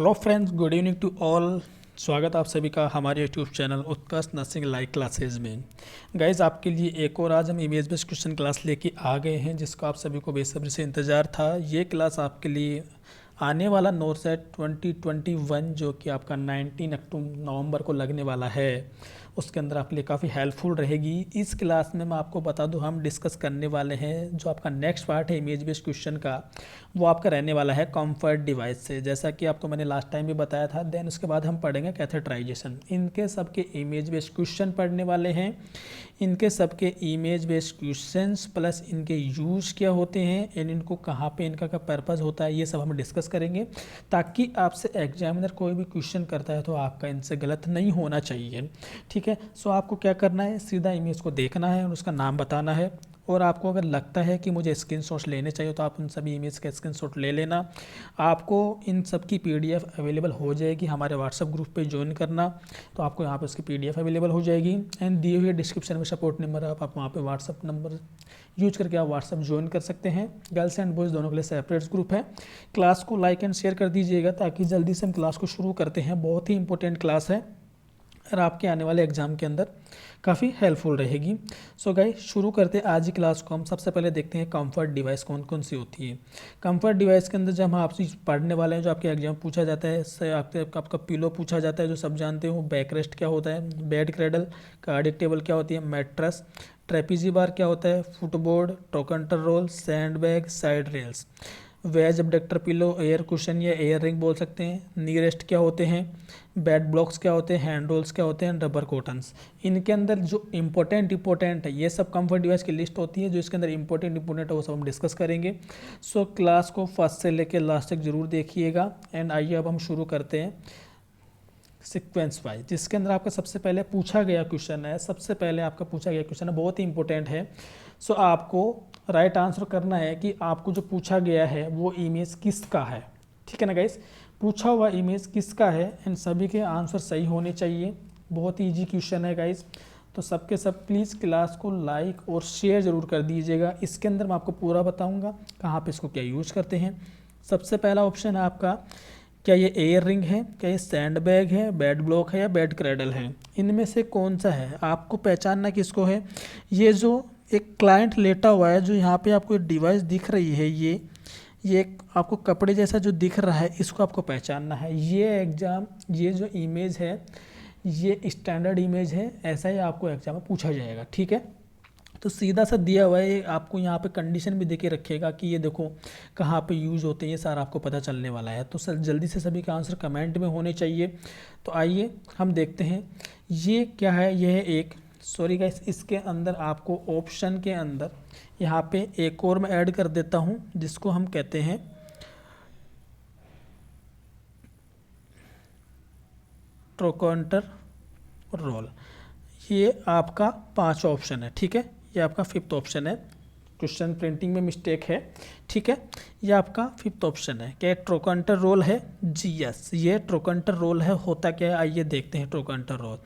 Hello friends, good evening to all. स्वागत आप सभी का हमारे YouTube channel Utkarsh nursing live classes में। गाइज आपके लिए एक और आज हम इमेज बेस्ड क्वेश्चन क्लास लेके आ गए हैं, जिसका आप सभी को बेसब्री से इंतज़ार था। ये क्लास आपके लिए आने वाला नोरसेट 2021 जो कि आपका 19 नवंबर को लगने वाला है, उसके अंदर आपके लिए काफ़ी हेल्पफुल रहेगी। इस क्लास में मैं आपको बता दूं, हम डिस्कस करने वाले हैं जो आपका नेक्स्ट पार्ट है इमेज बेस्ड क्वेश्चन का, वो आपका रहने वाला है कंफर्ट डिवाइस से, जैसा कि आपको मैंने लास्ट टाइम भी बताया था। देन उसके बाद हम पढ़ेंगे कैथेटराइजेशन। इनके सबके इमेज बेस्ड क्वेश्चन पढ़ने वाले हैं। इनके सबके इमेज बेस्ड क्वेश्चंस प्लस इनके यूज क्या होते हैं एंड इनको कहाँ पे इनका क्या पर्पज़ होता है, ये सब हम डिस्कस करेंगे, ताकि आपसे एग्जामिनर कोई भी क्वेश्चन करता है तो आपका इनसे गलत नहीं होना चाहिए। ठीक है, सो आपको क्या करना है, सीधा इमेज को देखना है और उसका नाम बताना है। और आपको अगर लगता है कि मुझे स्क्रीनशॉट लेने चाहिए तो आप उन सभी इमेज का स्क्रीनशॉट ले लेना। आपको इन सब की पीडीएफ अवेलेबल हो जाएगी, हमारे व्हाट्सएप ग्रुप पे ज्वाइन करना, तो आपको यहाँ पे उसकी पीडीएफ अवेलेबल हो जाएगी। एंड दिए हुए डिस्क्रिप्शन में सपोर्ट नंबर है, आप वहाँ पे व्हाट्सएप नंबर यूज करके आप व्हाट्सएप ज्वाइन कर सकते हैं। गर्ल्स एंड बॉयज़ दोनों के लिए सेपरेट ग्रुप है। क्लास को लाइक एंड शेयर कर दीजिएगा ताकि जल्दी से हम क्लास को शुरू करते हैं। बहुत ही इंपॉर्टेंट क्लास है और आपके आने वाले एग्जाम के अंदर काफ़ी हेल्पफुल रहेगी। सो गाइस शुरू करते हैं आज की क्लास को। हम सबसे पहले देखते हैं कंफर्ट डिवाइस कौन कौन सी होती है। कंफर्ट डिवाइस के अंदर जब हम आपसे पढ़ने वाले हैं, जो आपके एग्जाम पूछा जाता है, इससे आपका पिलो पूछा जाता है, जो सब जानते हो। बैक रेस्ट क्या होता है, बेड क्रेडल, कार्डियक टेबल क्या होती है, मैट्रेस, ट्रेपीजी बार क्या होता है, footboard, trochanter roll, sand bag, side rails, wedge abductor pillow, air cushion या एयर रिंग बोल सकते हैं। नी रेस्ट क्या होते हैं, बेड ब्लॉक्स क्या होते हैं, हैंड रोल्स क्या होते हैं, रबर कॉटन्स। इनके अंदर जो इंपॉर्टेंट है, ये सब कंफर्ट डिवाइस की लिस्ट होती है। जो इसके अंदर इंपॉर्टेंट है वो सब हम डिस्कस करेंगे। सो क्लास को फर्स्ट से लेकर लास्ट तक जरूर देखिएगा। एंड आइए अब हम शुरू करते हैं सीक्वेंस वाइज, जिसके अंदर आपका सबसे पहले पूछा गया क्वेश्चन है। सबसे पहले आपका पूछा गया क्वेश्चन है, बहुत ही इंपॉर्टेंट है। सो आपको राइट आंसर करना है कि आपको जो पूछा गया है वो इमेज किसका है। ठीक है ना गाइस, पूछा हुआ इमेज किसका है एंड सभी के आंसर सही होने चाहिए। बहुत ही ईजी क्वेश्चन है गाइस, तो सबके सब प्लीज़ क्लास को लाइक और शेयर ज़रूर कर दीजिएगा। इसके अंदर मैं आपको पूरा बताऊंगा कहाँ पे इसको क्या यूज करते हैं। सबसे पहला ऑप्शन है आपका, क्या ये एयर रिंग है, क्या ये सैंड बैग है, बेड ब्लॉक है या बेड क्रेडल है। इनमें से कौन सा है आपको पहचानना किसको है। ये जो एक क्लाइंट लेटा हुआ है, जो यहाँ पे आपको डिवाइस दिख रही है, ये आपको कपड़े जैसा जो दिख रहा है, इसको आपको पहचानना है। ये जो इमेज है ये स्टैंडर्ड इमेज है, ऐसा ही आपको एग्जाम में पूछा जाएगा। ठीक है, तो सीधा सा दिया हुआ है, आपको यहाँ पे कंडीशन भी देके रखेगा कि ये देखो कहाँ पे यूज़ होते हैं, ये सारा आपको पता चलने वाला है। तो सर जल्दी से सभी का आंसर कमेंट में होने चाहिए। तो आइए हम देखते हैं ये क्या है। यह एक सॉरी गाइस, इसके अंदर आपको ऑप्शन के अंदर यहाँ पे एक और मैं ऐड कर देता हूँ, जिसको हम कहते हैं ट्रोकांटर रोल। ये आपका 5 ऑप्शन है। ठीक है, ये आपका 5th ऑप्शन है। क्वेश्चन प्रिंटिंग में मिस्टेक है। ठीक है, ये आपका 5th ऑप्शन है। क्या ट्रोकांटर रोल है? जी यस, ये ट्रोकांटर रोल है। होता क्या है आइए देखते हैं ट्रोकांटर रोल।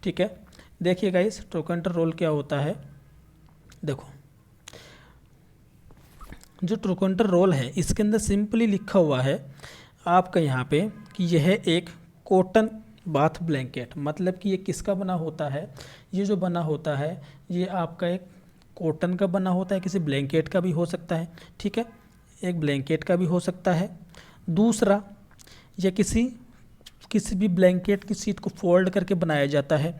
ठीक है, देखिए गाइस ट्रोकांटर रोल क्या होता है। देखो जो ट्रोकांटर रोल है, इसके अंदर सिंपली लिखा हुआ है आपका यहाँ पे कि यह एक कॉटन बाथ ब्लैंकेट, मतलब कि ये किसका बना होता है। ये जो बना होता है ये आपका एक कॉटन का बना होता है, किसी ब्लैंकेट का भी हो सकता है। ठीक है, एक ब्लैंकेट का भी हो सकता है। दूसरा, यह किसी भी ब्लैंकेट की शीट को फोल्ड करके बनाया जाता है।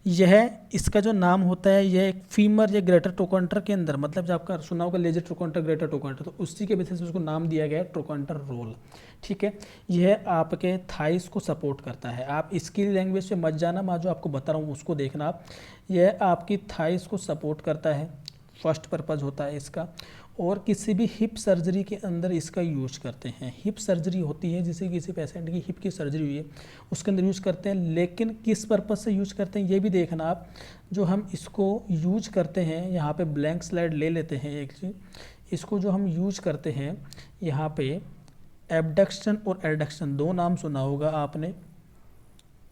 यह इसका जो नाम होता है, यह एक फीमर या ग्रेटर ट्रोकांटर के अंदर, मतलब जब आपका सुना होगा लेजर ट्रोकांटर, ग्रेटर ट्रोकांटर, तो उसी के बेसिस पे उसको नाम दिया गया है ट्रोकांटर रोल। ठीक है, यह आपके थाइस को सपोर्ट करता है। आप इसकी लैंग्वेज पे मत जाना, मैं जो आपको बता रहा हूँ उसको देखना आप। यह आपकी थाइस को सपोर्ट करता है, फर्स्ट पर्पज़ होता है इसका। और किसी भी हिप सर्जरी के अंदर इसका यूज करते हैं। हिप सर्जरी होती है, जैसे किसी पेशेंट की हिप की सर्जरी हुई है, उसके अंदर यूज करते हैं। लेकिन किस पर्पज़ से यूज करते हैं ये भी देखना आप। जो हम इसको यूज करते हैं, यहाँ पे ब्लैंक स्लाइड ले लेते हैं एक चीज़, इसको जो हम यूज करते हैं यहाँ पे एबडक्शन और एडक्शन, 2 नाम सुना होगा आपने।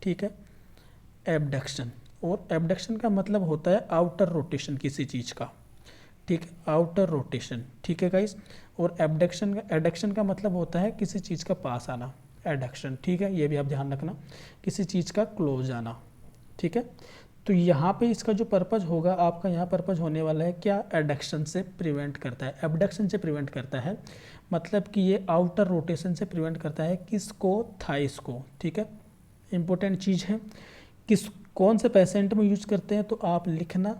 ठीक है, एबडक्शन और एबडक्शन का मतलब होता है आउटर रोटेशन किसी चीज़ का। ठीक है, आउटर रोटेशन। ठीक है गाइस, और एबडक्शन का मतलब होता है किसी चीज़ का पास आना। एडक्शन, ठीक है, ये भी आप ध्यान रखना, किसी चीज़ का क्लोज आना, ठीक है। तो यहाँ पे इसका जो पर्पज़ होगा आपका, यहाँ पर्पज़ होने वाला है क्या, एडक्शन से प्रिवेंट करता है, एबडक्शन से प्रिवेंट करता है, मतलब कि ये आउटर रोटेशन से प्रिवेंट करता है, किसको, थाइस को, ठीक है। इंपॉर्टेंट चीज़ है, किस कौन से पेशेंट में यूज करते हैं, तो आप लिखना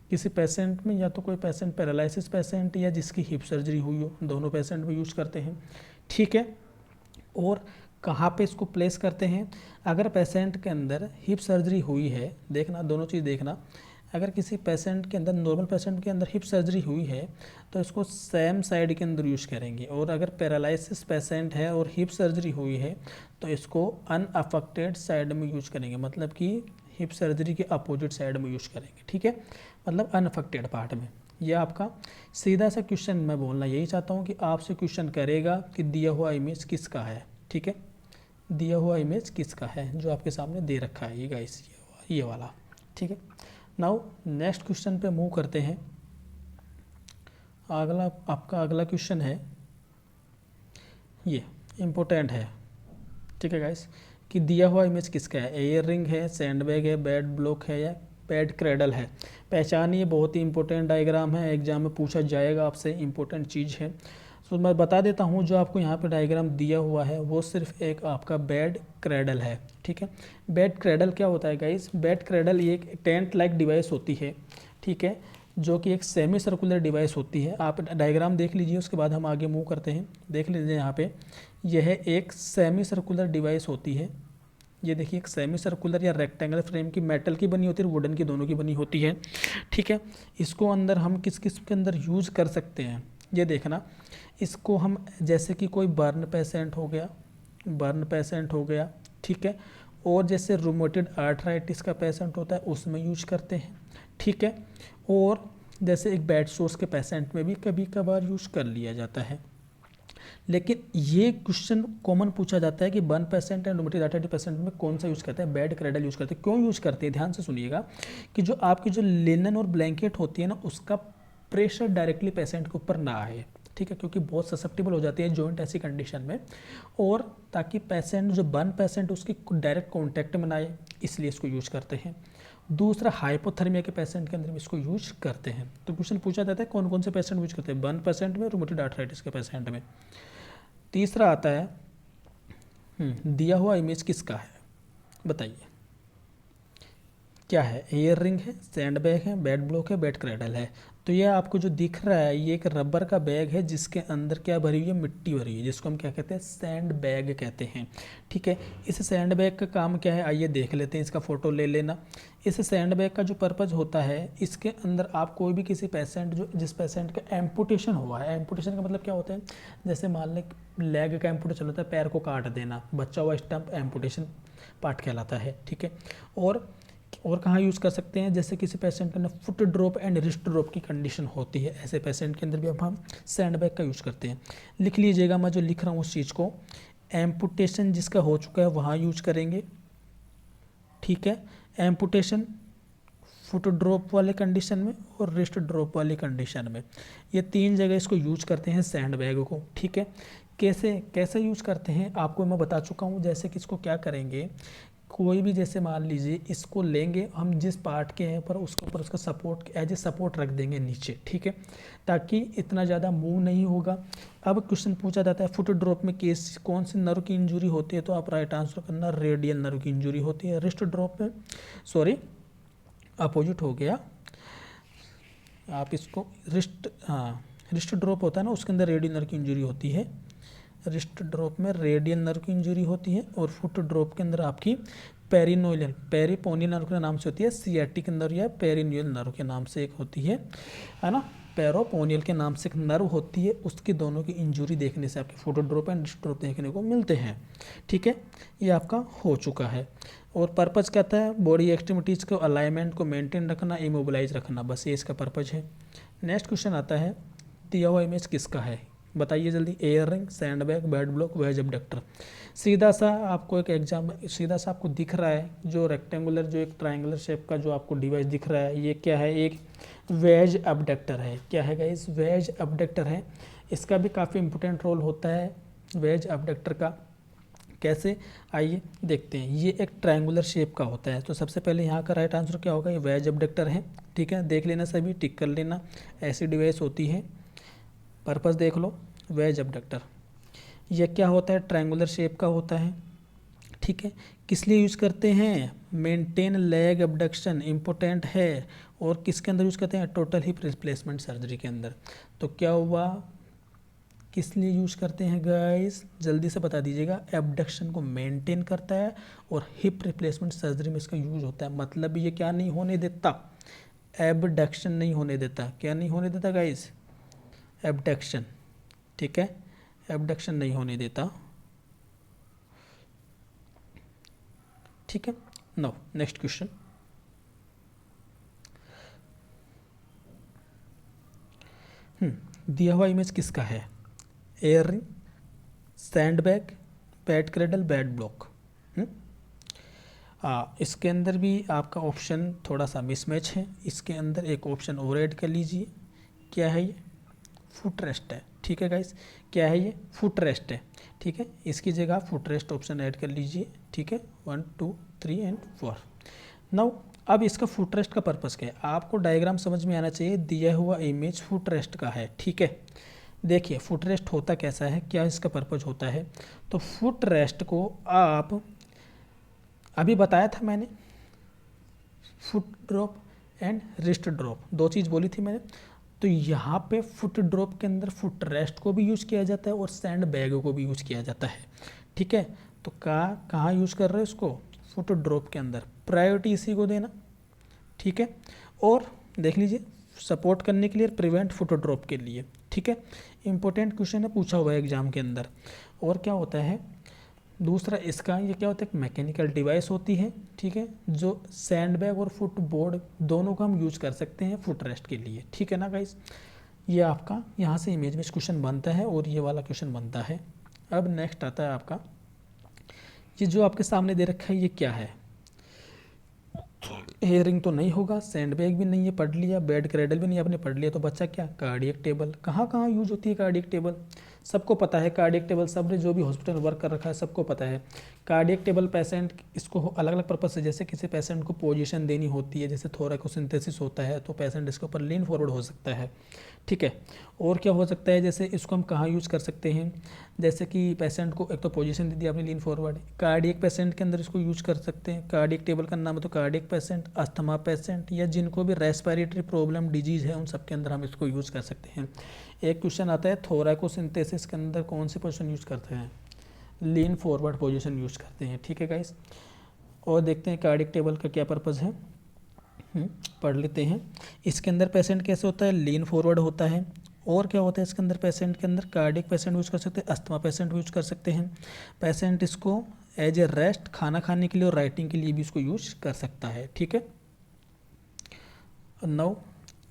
किसी पेशेंट में, या तो कोई पेशेंट पैरालिसिस पेशेंट या जिसकी हिप सर्जरी हुई हो, दोनों पेशेंट में यूज करते हैं, ठीक है। और कहाँ पे इसको प्लेस करते हैं, अगर पेशेंट के अंदर हिप सर्जरी हुई है, देखना दोनों चीज़ देखना, अगर किसी पेशेंट के अंदर, नॉर्मल पेशेंट के अंदर हिप सर्जरी हुई है तो इसको सेम साइड के अंदर यूज करेंगे, और अगर पैरालिसिस पेशेंट है और हिप सर्जरी हुई है तो इसको अनअफेक्टेड साइड में यूज करेंगे, मतलब कि हिप सर्जरी के अपोजिट साइड में यूज करेंगे, ठीक है, मतलब अनअफेक्टेड पार्ट में। यह आपका सीधा सा क्वेश्चन, मैं बोलना यही चाहता हूँ कि आपसे क्वेश्चन करेगा कि दिया हुआ इमेज किसका है, ठीक है, दिया हुआ इमेज किसका है, जो आपके सामने दे रखा है ये गाइस, ये वाला, ठीक है। नाउ नेक्स्ट क्वेश्चन पे मूव करते हैं। अगला क्वेश्चन है, ये इम्पोर्टेंट है, ठीक है गाइस, कि दिया हुआ इमेज किसका है, एयर रिंग है, सैंडबैग है, बेड ब्लॉक है, या बेड क्रेडल है। पहचानिए, बहुत ही इंपॉर्टेंट डायग्राम है, एग्जाम में पूछा जाएगा आपसे, इंपॉर्टेंट चीज़ है। तो मैं बता देता हूँ, जो आपको यहाँ पे डायग्राम दिया हुआ है वो सिर्फ एक आपका बेड क्रेडल है, ठीक है। बेड क्रेडल क्या होता है गाइस, बेड क्रेडल ये एक टेंट लाइक डिवाइस होती है, ठीक है, जो कि एक सेमी सर्कुलर डिवाइस होती है। आप डायग्राम देख लीजिए, उसके बाद हम आगे मूव करते हैं। देख लीजिए यहाँ पे, यह एक सेमी सर्कुलर डिवाइस होती है, ये देखिए एक सेमी सर्कुलर या रेक्टेंगल फ्रेम की, मेटल की बनी होती है, वुडन की, दोनों की बनी होती है, ठीक है। इसको अंदर हम किस किस के अंदर यूज़ कर सकते हैं, ये देखना। इसको हम, जैसे कि कोई बर्न पेशेंट हो गया, बर्न पेशेंट हो गया, ठीक है, और जैसे रूमेटॉइड आर्थराइटिस का पेशेंट होता है उसमें यूज करते हैं, ठीक है, और जैसे एक बेड सोर्स के पेशेंट में भी कभी कभार यूज कर लिया जाता है। लेकिन ये क्वेश्चन कॉमन पूछा जाता है कि burn patient and rheumatoid arthritis patient में कौन सा यूज करते हैं, बेड क्रेडल यूज करते हैं। क्यों यूज करते हैं, ध्यान से सुनिएगा, कि जो आपकी जो लिनन और ब्लैंकेट होती है ना, उसका प्रेशर डायरेक्टली पेशेंट के ऊपर ना आए, ठीक है, क्योंकि बहुत ससेप्टेबल हो जाती है जॉइंट ऐसी कंडीशन में, और ताकि पेशेंट, जो बर्न पेशेंट उसकी डायरेक्ट कॉन्टैक्ट में ना आए, इसलिए इसको यूज करते हैं। दूसरा, हाइपोथर्मिया के पेशेंट के अंदर भी इसको यूज करते हैं। तो क्वेश्चन पूछा जाता है कौन कौन से पेशेंट यूज करते हैं, बर्न पेशेंट में, रूमेटॉइड आर्थराइटिस के पेशेंट में। तीसरा आता है, दिया हुआ इमेज किसका है, बताइए क्या है, एयर रिंग है, सैंडबैग है, बेड ब्लॉक है, बेड क्रेडल है। तो ये आपको जो दिख रहा है, ये एक रबर का बैग है जिसके अंदर क्या भरी हुई है, मिट्टी भरी हुई है, जिसको हम क्या कहते हैं, सैंड बैग कहते हैं, ठीक है। इस सैंड बैग का काम क्या है, आइए देख लेते हैं, इसका फोटो ले लेना। इस सैंड बैग का जो पर्पज़ होता है, इसके अंदर आप कोई भी किसी पेशेंट, जो जिस पेशेंट का एम्पुटेशन हुआ है, एम्पुटेशन का मतलब क्या होता है, जैसे मान लें लेग का एम्पुटेशन होता है, पैर को काट देना, बच्चा हुआ स्टम्प एम्पुटेशन पार्ट कहलाता है, ठीक है। और कहाँ यूज़ कर सकते हैं, जैसे किसी पेशेंट के अंदर foot drop and wrist drop की कंडीशन होती है, ऐसे पेशेंट के अंदर भी अब हम सैंड बैग का यूज़ करते हैं। लिख लीजिएगा, मैं जो लिख रहा हूँ उस चीज़ को, एम्पुटेशन जिसका हो चुका है वहाँ यूज करेंगे, ठीक है, एम्पुटेशन फुट ड्रॉप वाले कंडीशन में और रिस्ट ड्रॉप वाली कंडीशन में, ये तीन जगह इसको यूज करते हैं सैंड बैग को, ठीक है। कैसे यूज करते हैं आपको मैं बता चुका हूँ। जैसे कि इसको क्या करेंगे, कोई भी, जैसे मान लीजिए इसको लेंगे हम, जिस पार्ट के हैं पर उसके ऊपर उसका सपोर्ट एज ए सपोर्ट रख देंगे नीचे, ठीक है, ताकि इतना ज़्यादा मूव नहीं होगा। अब क्वेश्चन पूछा जाता है फुट ड्रॉप में केस कौन से नर्व की इंजरी होती है, तो आप राइट आंसर करना, रेडियल नर्व की इंजरी होती है। रिस्ट ड्रॉप में, सॉरी अपोजिट हो गया, आप इसको रिस्ट ड्रॉप होता है ना, उसके अंदर रेडियल नर्व की इंजरी होती है, रिस्ट ड्रॉप में रेडियल नर्व की इंजरी होती है, और फुट ड्रॉप के अंदर आपकी पेरिपोनियल नर्व के नाम से होती है, सियाटिक नर्व या पेरिनियल नर्व के नाम से एक होती है ना, पेरोपोनियल के नाम से एक नर्व होती है, उसकी दोनों की इंजरी देखने से आपके foot drop and wrist drop देखने को मिलते हैं, ठीक है। ये आपका हो चुका है। और पर्पज़ क्या था, बॉडी एक्सट्रीमिटीज़ को अलाइनमेंट को मेंटेन रखना, इमोबिलाइज रखना, बस ये इसका पर्पज़ है। नेक्स्ट क्वेश्चन आता है, दिया हुआ इमेज किसका है, बताइए जल्दी, air ring, sand bag, bed block, wedge abductor. सीधा सा आपको एक एग्जाम, सीधा सा आपको दिख रहा है, जो रेक्टेंगुलर, जो एक ट्रायंगुलर शेप का जो आपको डिवाइस दिख रहा है, ये क्या है, एक वेज एबडक्टर है। क्या है गाइस, वेज एबडक्टर है। इसका भी काफ़ी इंपॉर्टेंट रोल होता है वेज एबडक्टर का, कैसे, आइए देखते हैं। ये एक ट्रायंगुलर शेप का होता है, तो सबसे पहले यहाँ का राइट आंसर क्या होगा, ये वेज एबडक्टर है। ठीक है, देख लेना सभी, टिक कर लेना। ऐसी डिवाइस होती है, पर्पस देख लो, वेज एबडक्टर। यह क्या होता है, ट्रायंगुलर शेप का होता है। ठीक है, किस लिए यूज़ करते हैं, मेंटेन लेग एबडक्शन इम्पोर्टेंट है। और किसके अंदर यूज़ करते हैं, टोटल हिप रिप्लेसमेंट सर्जरी के अंदर। तो क्या हुआ, किस लिए यूज़ करते हैं गाइस, जल्दी से बता दीजिएगा। एबडक्शन को मेंटेन करता है और हिप रिप्लेसमेंट सर्जरी में इसका यूज़ होता है। मतलब ये क्या नहीं होने देता, एबडक्शन नहीं होने देता। क्या नहीं होने देता गाइस, एबडक्शन। ठीक है, एबडक्शन नहीं होने देता। ठीक है, नाउ नेक्स्ट क्वेश्चन। दिया हुआ इमेज किसका है, air ring, sandbag, bat cradle, bat block. इसके अंदर भी आपका ऑप्शन थोड़ा सा मिसमैच है। इसके अंदर एक ऑप्शन और ऐड कर लीजिए। क्या है ये, फुट रेस्ट है। ठीक है गाइस, क्या है ये, फुट रेस्ट है। ठीक है, इसकी जगह फुट रेस्ट ऑप्शन ऐड कर लीजिए। ठीक है, 1 2 3 एंड 4। नाउ अब इसका फुट रेस्ट का पर्पस क्या है, आपको डायग्राम समझ में आना चाहिए। दिया हुआ इमेज फुट रेस्ट का है। ठीक है, देखिए फुट रेस्ट होता कैसा है, क्या इसका पर्पस होता है। तो फुट रेस्ट को आप, अभी बताया था मैंने, foot drop and wrist drop, दो चीज़ बोली थी मैंने। तो यहाँ पे फुट ड्रॉप के अंदर फुट रेस्ट को भी यूज़ किया जाता है और सैंड बैग को भी यूज़ किया जाता है। ठीक है, तो कहाँ यूज़ कर रहे हैं इसको, फुट ड्रॉप के अंदर। प्रायोरिटी इसी को देना। ठीक है, और देख लीजिए सपोर्ट करने के लिए, प्रिवेंट फुट ड्रॉप के लिए। ठीक है, इंपॉर्टेंट क्वेश्चन है, पूछा हुआ है एग्जाम के अंदर। और क्या होता है दूसरा इसका, ये क्या होता है, एक मैकेनिकल डिवाइस होती है। ठीक है, जो सैंडबैग और फुट बोर्ड दोनों का हम यूज कर सकते हैं फुट रेस्ट के लिए। ठीक है ना गाइस, ये आपका यहाँ से इमेज में क्वेश्चन बनता है और ये वाला क्वेश्चन बनता है। अब नेक्स्ट आता है आपका, ये जो आपके सामने दे रखा है ये क्या है, हेयरिंग तो नहीं होगा, सैंडबैग भी नहीं है, पढ़ लिया, बेड क्रेडल भी नहीं आपने पढ़ लिया, तो बच्चा क्या, कार्डियक टेबल। कहाँ कहाँ यूज होती है कार्डियक टेबल, सबको पता है। कार्डियक टेबल सबने जो भी हॉस्पिटल वर्क कर रखा है सबको पता है। कार्डियक टेबल पेशेंट, इसको अलग अलग पर्पज से, जैसे किसी पेशेंट को पोजीशन देनी होती है, जैसे थोरैकोसिंथेसिस होता है तो पेशेंट इसके ऊपर लीन फॉरवर्ड हो सकता है। ठीक है, और क्या हो सकता है, जैसे इसको हम कहाँ यूज़ कर सकते हैं, जैसे कि पेशेंट को एक तो पोजीशन दे दी आपने लीन फॉरवर्ड, कार्डियक पेशेंट के अंदर इसको यूज़ कर सकते हैं। कार्डियक टेबल का नाम है तो कार्डियक पेशेंट, अस्थमा पेशेंट, या जिनको भी रेस्पिरेटरी प्रॉब्लम डिजीज़ है उन सब के अंदर हम इसको यूज़ कर सकते हैं। एक क्वेश्चन आता है थोरैकोसिंथेसिस के अंदर कौन सी पोजीशन यूज़ करते हैं, लीन फॉरवर्ड पोजीशन यूज़ करते हैं। ठीक है गाइस, और देखते हैं कार्डियक टेबल का क्या पर्पज़ है, पढ़ लेते हैं। इसके अंदर पेशेंट कैसे होता है, लीन फॉरवर्ड होता है। और क्या होता है इसके अंदर, पेशेंट के अंदर कार्डियक पेशेंट यूज़ कर सकते हैं, अस्थमा पेशेंट यूज़ कर सकते हैं। पेशेंट इसको एज ए रेस्ट, खाना खाने के लिए और राइटिंग के लिए भी इसको यूज़ कर सकता है। ठीक है, नाउ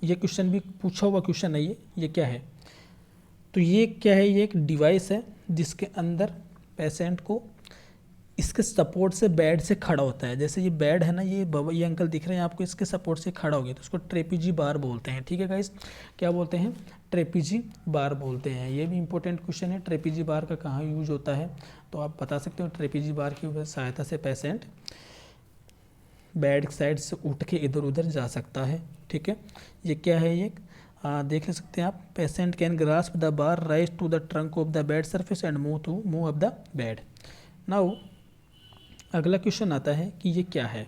ये क्वेश्चन भी पूछा हुआ क्वेश्चन है, ये क्या है, तो ये क्या है, ये एक डिवाइस है जिसके अंदर पेशेंट को इसके सपोर्ट से बेड से खड़ा होता है। जैसे ये बेड है ना, ये अंकल दिख रहे हैं आपको, इसके सपोर्ट से खड़ा हो गया तो उसको ट्रेपीजी बार बोलते हैं। ठीक है गाइस, क्या बोलते हैं, ट्रेपीजी बार बोलते हैं। ये भी इंपॉर्टेंट क्वेश्चन है, ट्रेपीजी बार का कहाँ यूज होता है, तो आप बता सकते हो। ट्रेपीजी बार की सहायता से पेशेंट बेड साइड से उठ के इधर उधर जा सकता है। ठीक है, ये क्या है, ये देख सकते हैं आप, patient can grasp the bar, rise to the trunk of the bed surface and move up the bed. Now अगला क्वेश्चन आता है कि ये क्या है,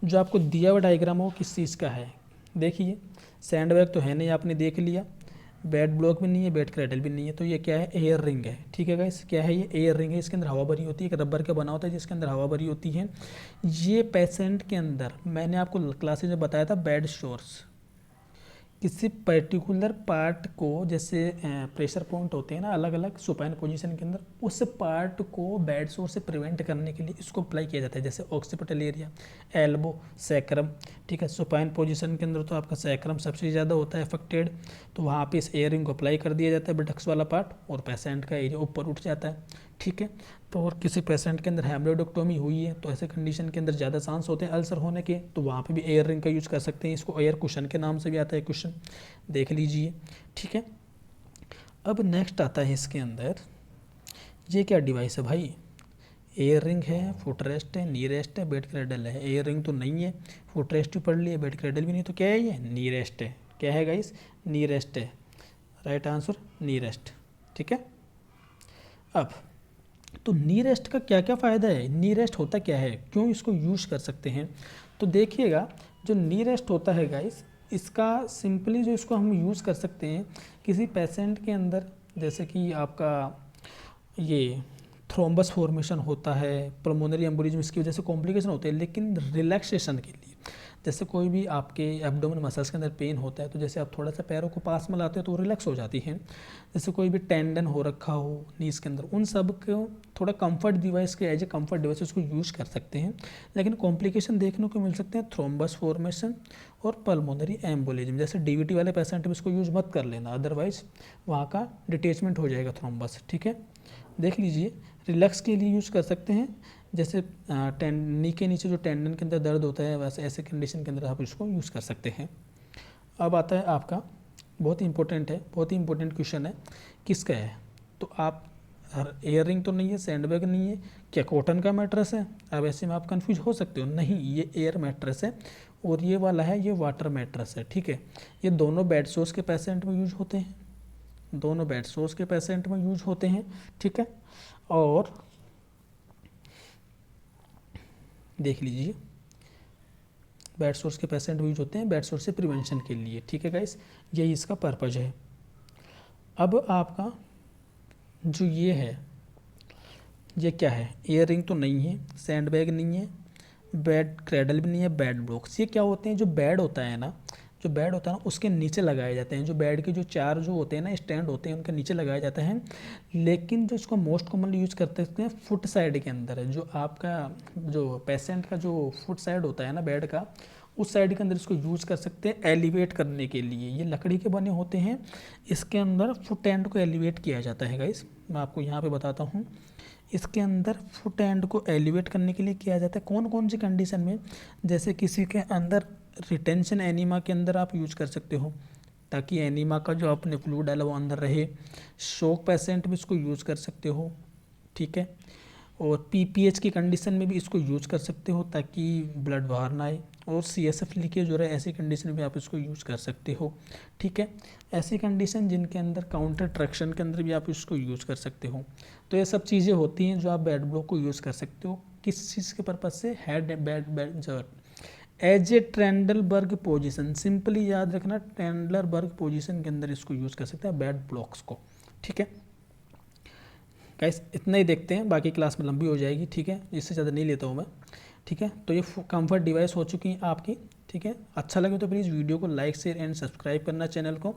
जो आपको दिया हुआ डायग्राम हो किस चीज़ का है। देखिए सैंडबैग तो है नहीं, आपने देख लिया, बेड ब्लॉक भी नहीं है, बेड क्रेडल भी नहीं है, तो ये क्या है, एयर रिंग है। ठीक है गाइस, क्या है, ये एयर रिंग है, इसके अंदर हवा भरी होती है, एक रबर का बना होता है जिसके अंदर हवा भरी होती है। ये पेशेंट के अंदर, मैंने आपको क्लासेज में बताया था, बेड शोर्स, किसी पर्टिकुलर पार्ट को, जैसे प्रेशर पॉइंट होते हैं ना अलग अलग सुपाइन पोजीशन के अंदर, उस पार्ट को बेड सोर से प्रिवेंट करने के लिए इसको अप्लाई किया जाता है। जैसे ऑक्सीपिटल एरिया, एल्बो, सैक्रम। ठीक है, सुपाइन पोजीशन के अंदर तो आपका सैक्रम सबसे ज़्यादा होता है अफेक्टेड, तो वहाँ पे इस एयरिंग को अप्लाई कर दिया जाता है, बटक्स वाला पार्ट, और पेशेंट का एरिया ऊपर उठ जाता है। ठीक है, तो और किसी पेशेंट के अंदर हेमरोइडेक्टोमी हुई है तो ऐसे कंडीशन के अंदर ज़्यादा चांस होते हैं अल्सर होने के, तो वहाँ पे भी एयर रिंग का यूज़ कर सकते हैं। इसको एयर कुशन के नाम से भी आता है क्वेश्चन, देख लीजिए। ठीक है, अब नेक्स्ट आता है इसके अंदर, ये क्या डिवाइस है भाई, एयर रिंग है, फुट रेस्ट है, नी रेस्ट है, बेड क्रेडल है। एयर रिंग तो नहीं है, फुट रेस्ट भी पढ़ लिया, बेड क्रेडल भी नहीं, तो क्या है ये? नी रेस्ट है। क्या है गाइस? नी रेस्ट है। राइट आंसर नी रेस्ट। ठीक है। अब तो नी रेस्ट का क्या क्या फ़ायदा है? नी रेस्ट होता क्या है, क्यों इसको यूज़ कर सकते हैं? तो देखिएगा, जो नी रेस्ट होता है गाइस, इसका सिंपली जो इसको हम यूज़ कर सकते हैं किसी पेशेंट के अंदर, जैसे कि आपका ये थ्रोम्बस फॉर्मेशन होता है, पल्मोनरी एम्बोलिज्म, इसकी वजह से कॉम्प्लिकेशन होते हैं, लेकिन रिलैक्सेशन के लिए, जैसे कोई भी आपके एब्डोमेन मसल्स के अंदर पेन होता है, तो जैसे आप थोड़ा सा पैरों को पास में लाते हो तो वो रिलैक्स हो जाती है। जैसे कोई भी टेंडन हो रखा हो नीज के अंदर, उन सब को थोड़ा कंफर्ट डिवाइस के एज ए कंफर्ट डिवाइस उसको यूज़ कर सकते हैं। लेकिन कॉम्प्लिकेशन देखने को मिल सकते हैं थ्रोम्बस फॉर्मेशन और पल्मोनरी एम्बोलिज्म। जैसे डीवीटी वाले पेशेंट में इसको यूज़ मत कर लेना, अदरवाइज वहाँ का डिटेचमेंट हो जाएगा थ्रोम्बस। ठीक है, देख लीजिए, रिलैक्स के लिए यूज़ कर सकते हैं। जैसे नी के नीचे जो टेंडन के अंदर दर्द होता है, वैसे ऐसे कंडीशन के अंदर आप इसको यूज़ कर सकते हैं। अब आता है आपका बहुत ही इंपॉर्टेंट है, बहुत ही इंपॉर्टेंट क्वेश्चन है, किसका है? तो आप एयर रिंग तो नहीं है, सैंडबैग नहीं है, क्या कॉटन का मैट्रेस है? अब ऐसे में आप कंफ्यूज हो सकते हो, नहीं, ये एयर मैट्रेस है और ये वाला है, ये वाटर मैट्रेस है। ठीक है, ये दोनों बेड सोर्स के पेशेंट में यूज होते हैं, दोनों बेड सोर्स के पेशेंट में यूज होते हैं। ठीक है, और देख लीजिए, बेड सोर्स के पेशेंट यूज होते हैं बेड सोर्स से प्रिवेंशन के लिए। ठीक है गाइस, यही इसका पर्पज है। अब आपका जो ये है, ये क्या है? एयर रिंग तो नहीं है, सैंड बैग नहीं है, बेड क्रेडल भी नहीं है, बेड ब्लॉक्स। ये क्या होते हैं? जो बेड होता है ना, जो बेड होता है ना, उसके नीचे लगाए जाते हैं। जो बेड के जो चार जो होते हैं ना स्टैंड होते हैं, उनके नीचे लगाए जाते हैं। लेकिन जो इसको मोस्ट कॉमनली यूज़ करते हैं फुट साइड के अंदर है। जो आपका जो पेशेंट का जो फुट साइड होता है ना बेड का, उस साइड के अंदर इसको यूज़ कर सकते हैं एलिवेट करने के लिए। ये लकड़ी के बने होते हैं, इसके अंदर फुट एंड को एलिवेट किया जाता है गाइस। मैं आपको यहाँ पे बताता हूँ, इसके अंदर फुट एंड को एलिवेट करने के लिए किया जाता है। कौन कौन सी कंडीशन में? जैसे किसी के अंदर रिटेंशन एनीमा के अंदर आप यूज कर सकते हो, ताकि एनीमा का जो आपने फ्लूइड डाला वो अंदर रहे। शोक पेशेंट में इसको यूज़ कर सकते हो। ठीक है, और पीपीएच की कंडीशन में भी इसको यूज कर सकते हो ताकि ब्लड बाहर ना आए। और सीएसएफ लीकेज हो रहा है, ऐसी कंडीशन में भी आप इसको यूज़ कर सकते हो। ठीक है, ऐसी कंडीशन जिनके अंदर काउंटर ट्रैक्शन के अंदर भी आप इसको यूज़ कर सकते हो। तो ये सब चीज़ें होती हैं जो आप बेड ब्लॉक को यूज़ कर सकते हो। किस चीज़ के पर्पज़ से? Head bed edge a Trendelenburg position. Simply याद रखना, ट्रेंडलबर्ग पोजीशन के अंदर इसको यूज़ कर सकते हैं बेड ब्लॉक्स को। ठीक है गाइस, इतना ही देखते हैं, बाकी क्लास में लंबी हो जाएगी। ठीक है, इससे ज़्यादा नहीं लेता हूँ मैं। ठीक है, तो ये कंफर्ट डिवाइस हो चुकी हैं आपकी। ठीक है, अच्छा लगे तो प्लीज़ वीडियो को लाइक शेयर एंड सब्सक्राइब करना चैनल को।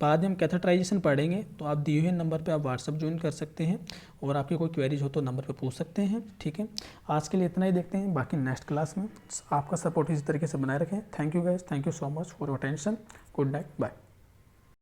बाद में हम कैथेटराइजेशन पढ़ेंगे, तो आप दिए हुए नंबर पे आप व्हाट्सअप ज्वाइन कर सकते हैं, और आपके कोई क्वेरीज हो तो नंबर पे पूछ सकते हैं। ठीक है, आज के लिए इतना ही देखते हैं, बाकी नेक्स्ट क्लास में आपका सपोर्ट इसी तरीके से बनाए रखें। Thank you guys, thank you so much for your attention. Good night, bye.